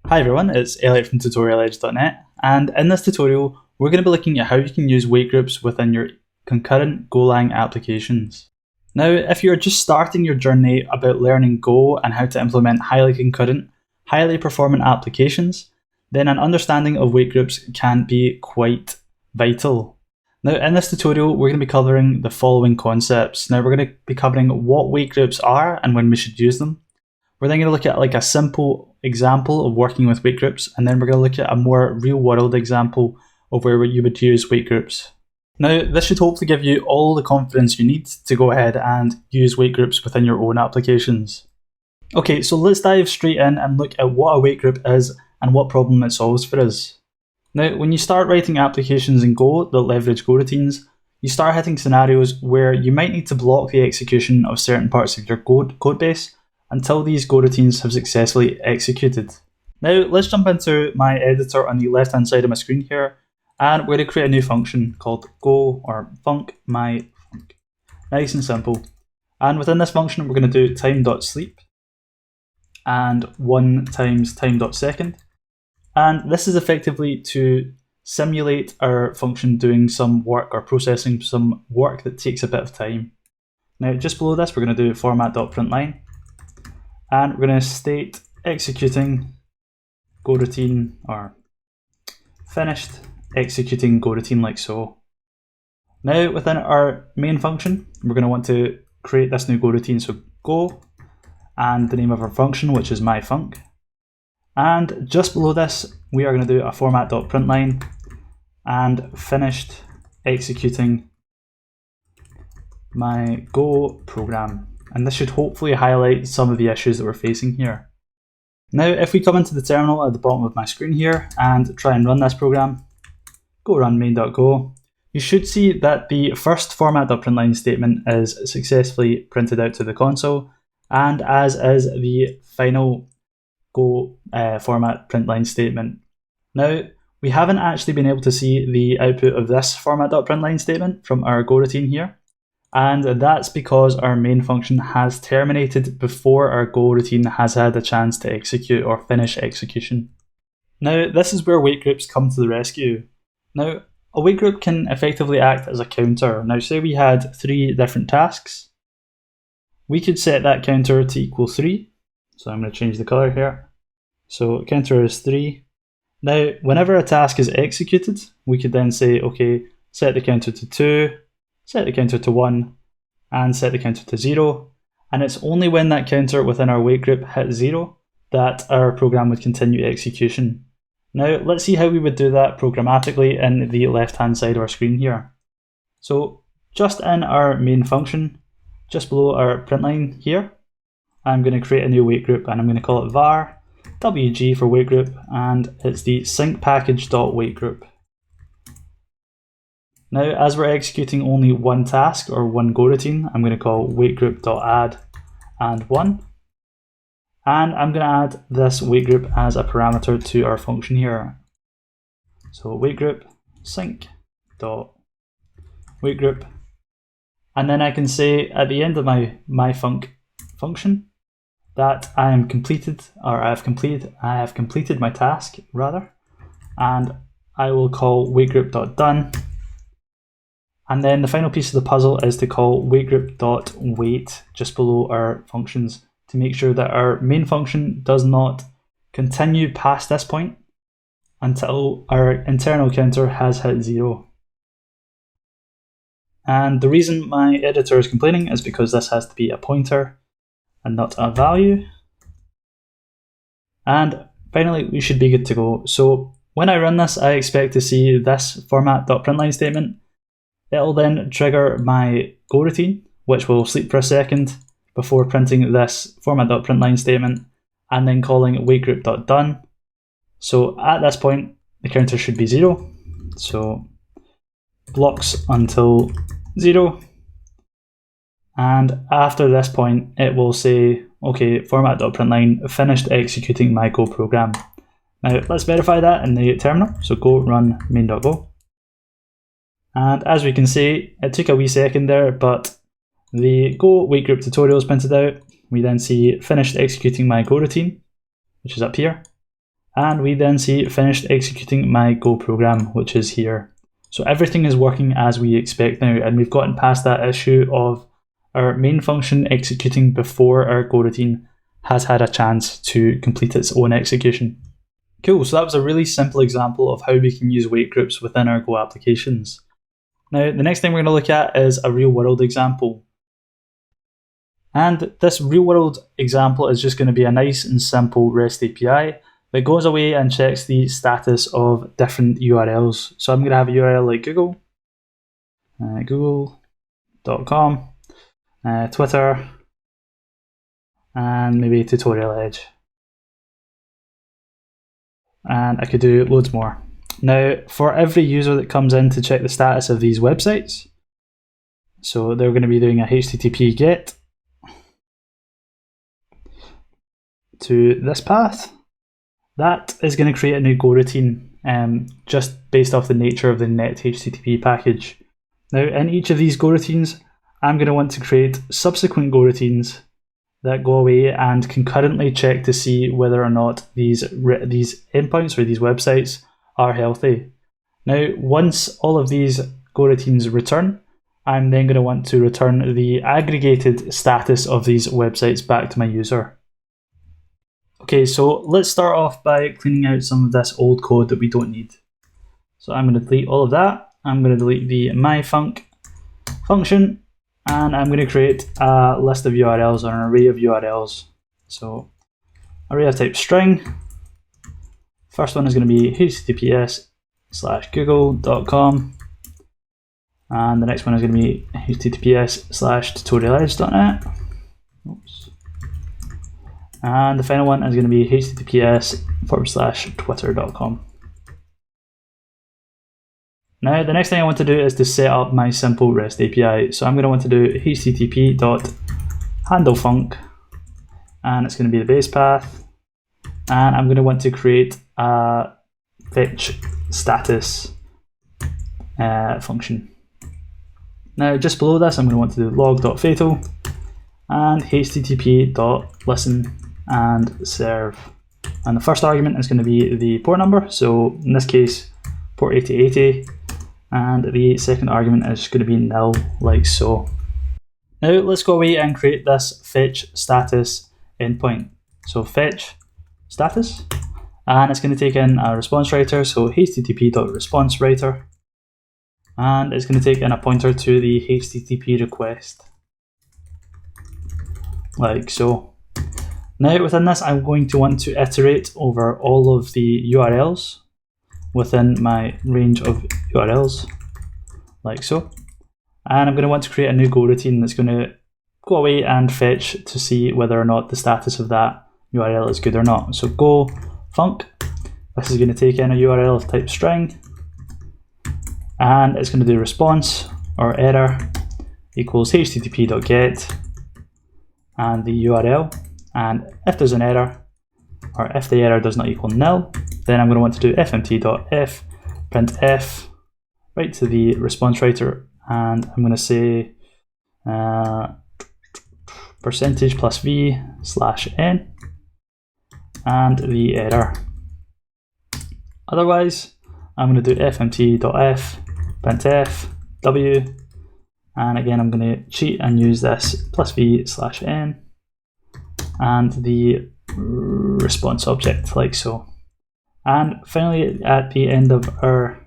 Hi everyone, it's Elliot from TutorialEdge.net, and in this tutorial we're going to be looking at how you can use WaitGroups within your concurrent Golang applications. Now, if you're just starting your journey about learning Go and how to implement highly concurrent, highly performant applications, then an understanding of WaitGroups can be quite vital. Now, in this tutorial we're going to be covering the following concepts. Now, we're going to be covering what WaitGroups are and when we should use them. We're then going to look at a simple example of working with WaitGroups, and then we're going to look at a more real-world example of where you would use WaitGroups. Now, this should hopefully give you all the confidence you need to go ahead and use WaitGroups within your own applications. Okay, so let's dive straight in and look at what a WaitGroup is and what problem it solves for us. Now, when you start writing applications in Go that leverage goroutines, you start hitting scenarios where you might need to block the execution of certain parts of your code base until these goroutines have successfully executed. Now let's jump into my editor on the left hand side of my screen here, and we're going to create a new function called go or func my func. Nice and simple. And within this function we're going to do time.sleep and 1 times time.second. And this is effectively to simulate our function doing some work or processing some work that takes a bit of time. Now just below this we're going to do format.println. And we're going to state executing goroutine or finished executing goroutine like so. Now within our main function, we're going to want to create this new goroutine. So go and the name of our function, which is myfunc. And just below this, we are going to do a format.println and finished executing my Go program. And this should hopefully highlight some of the issues that we're facing here. Now, if we come into the terminal at the bottom of my screen here and try and run this program, go run main.go, you should see that the first format.println statement is successfully printed out to the console, and as is the final Go format.println statement. Now, we haven't actually been able to see the output of this format.println statement from our goroutine here. And that's because our main function has terminated before our goroutine has had a chance to execute or finish execution. Now, this is where WaitGroups come to the rescue. Now, a WaitGroup can effectively act as a counter. Now, say we had 3 different tasks. We could set that counter to equal 3. So I'm going to change the color here. So counter is 3. Now, whenever a task is executed, we could then say, okay, set the counter to 2. Set the counter to 1, and set the counter to 0, and it's only when that counter within our WaitGroup hits 0 that our program would continue execution. Now let's see how we would do that programmatically in the left hand side of our screen here. So just in our main function, just below our print line here, I'm going to create a new WaitGroup and I'm going to call it var wg for WaitGroup, and it's the sync package.WaitGroup. Now, as we're executing only one task or one goroutine, I'm going to call WaitGroup.add and 1. And I'm going to add this WaitGroup as a parameter to our function here. So WaitGroup sync.WaitGroup. And then I can say at the end of my myfunc function that I have completed my task rather, and I will call WaitGroup.done. And then the final piece of the puzzle is to call WaitGroup.wait just below our functions to make sure that our main function does not continue past this point until our internal counter has hit 0. And the reason my editor is complaining is because this has to be a pointer and not a value. And finally, we should be good to go. So when I run this, I expect to see this format.println statement. It'll then trigger my goroutine, which will sleep for a second before printing this format.println statement and then calling WaitGroup.done. So at this point, the counter should be 0. So blocks until 0. And after this point, it will say, okay, format.println finished executing my Go program. Now let's verify that in the terminal. So go run main.go. And as we can see, it took a wee second there, but the Go WaitGroup tutorial is printed out. We then see finished executing my goroutine, which is up here. And we then see finished executing my Go program, which is here. So everything is working as we expect now, and we've gotten past that issue of our main function executing before our Go routine has had a chance to complete its own execution. Cool, so that was a really simple example of how we can use wait groups within our Go applications. Now, the next thing we're going to look at is a real-world example. And this real-world example is just going to be a nice and simple REST API that goes away and checks the status of different URLs. So I'm going to have a URL like Google, google.com, Twitter, and maybe TutorialEdge. And I could do loads more. Now, for every user that comes in to check the status of these websites, so they're going to be doing a HTTP GET to this path. That is going to create a new Go routine just based off the nature of the net HTTP package. Now, in each of these Go routines, I'm going to want to create subsequent Go routines that go away and concurrently check to see whether or not these endpoints or these websites are healthy. Now, once all of these Go routines return, I'm then going to want to return the aggregated status of these websites back to my user. Okay, so let's start off by cleaning out some of this old code that we don't need. So I'm going to delete all of that. I'm going to delete the myfunc function, and I'm going to create a list of URLs or an array of URLs. So array of type string. First one is going to be https:/google.com, and the next one is going to be https:/tutorialedge.net. Oops. And the final one is going to be https:/twitter.com. Now, the next thing I want to do is to set up my simple REST API. So I'm going to want to do http:/handlefunc, and it's going to be the base path. And I'm going to want to create a fetch status function. Now, just below this, I'm going to want to do log.fatal and http:/listen and serve. And the first argument is going to be the port number. So in this case, port 8080. And the second argument is going to be nil, like so. Now let's go away and create this fetch status endpoint. So fetch status, and it's going to take in a response writer, so http:/response_writer, and it's going to take in a pointer to the HTTP request, like so. Now within this, I'm going to want to iterate over all of the URLs within my range of URLs, like so. And I'm going to want to create a new Go routine that's going to go away and fetch to see whether or not the status of that URL is good or not. So go func, this is going to take in a URL of type string, and it's going to do response or error equals http:/get and the URL. And if there's an error, or if the error does not equal nil, then I'm going to want to do fmt.f printf right to the response writer, and I'm going to say %+v/n and the error. Otherwise, I'm going to do fmt.f printf w, and again I'm going to cheat and use this +v/n and the response object, like so. And finally, at the end of our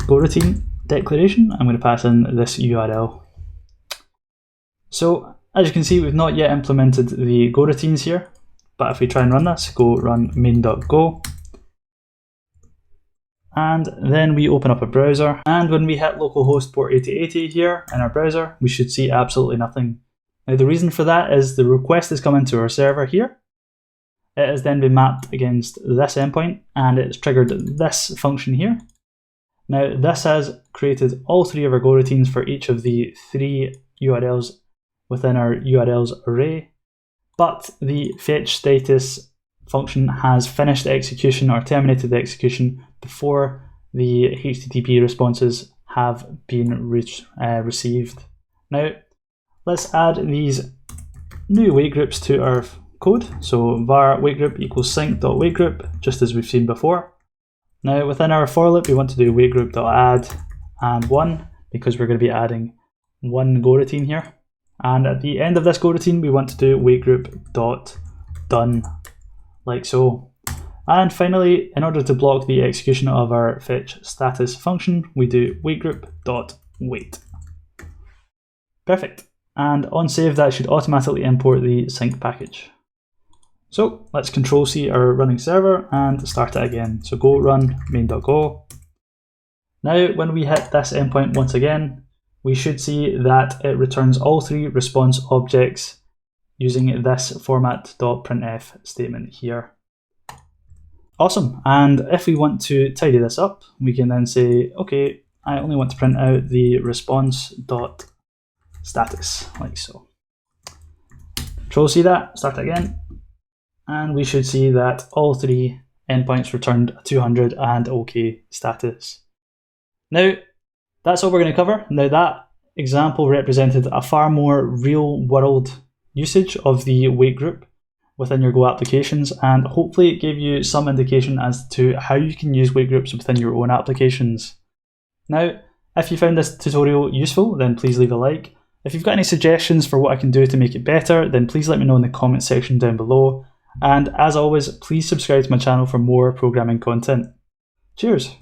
Go routine declaration, I'm going to pass in this URL. So as you can see, we've not yet implemented the Go routines here, but if we try and run this, go run main.go, and then we open up a browser, and when we hit localhost port 8080 here in our browser, we should see absolutely nothing. Now the reason for that is the request has come into our server here. It has then been mapped against this endpoint, and it's triggered this function here. Now this has created all three of our Go routines for each of the three URLs within our URLs array, but the fetch status function has finished execution or terminated the execution before the HTTP responses have been received. Now let's add these new wait groups to our code. So var WaitGroup equals sync.WaitGroup, just as we've seen before. Now within our for loop, we want to do WaitGroup.add and 1, because we're going to be adding one goroutine here. And at the end of this goroutine, we want to do WaitGroup.done, like so. And finally, in order to block the execution of our fetch status function, we do WaitGroup.wait. Perfect. And on save, that should automatically import the sync package. So let's Control C our running server and start it again. So go run main.go. Now when we hit this endpoint once again, we should see that it returns all three response objects using this format.printf statement here. Awesome. And if we want to tidy this up, we can then say, okay, I only want to print out the response.status, like so. Control C that, start again, and we should see that all three endpoints returned 200 and OK status. Now, that's all we're going to cover. Now, that example represented a far more real-world usage of the WaitGroup within your Go applications, and hopefully it gave you some indication as to how you can use WaitGroups within your own applications. Now, if you found this tutorial useful, then please leave a like. If you've got any suggestions for what I can do to make it better, then please let me know in the comment section down below. And as always, please subscribe to my channel for more programming content. Cheers!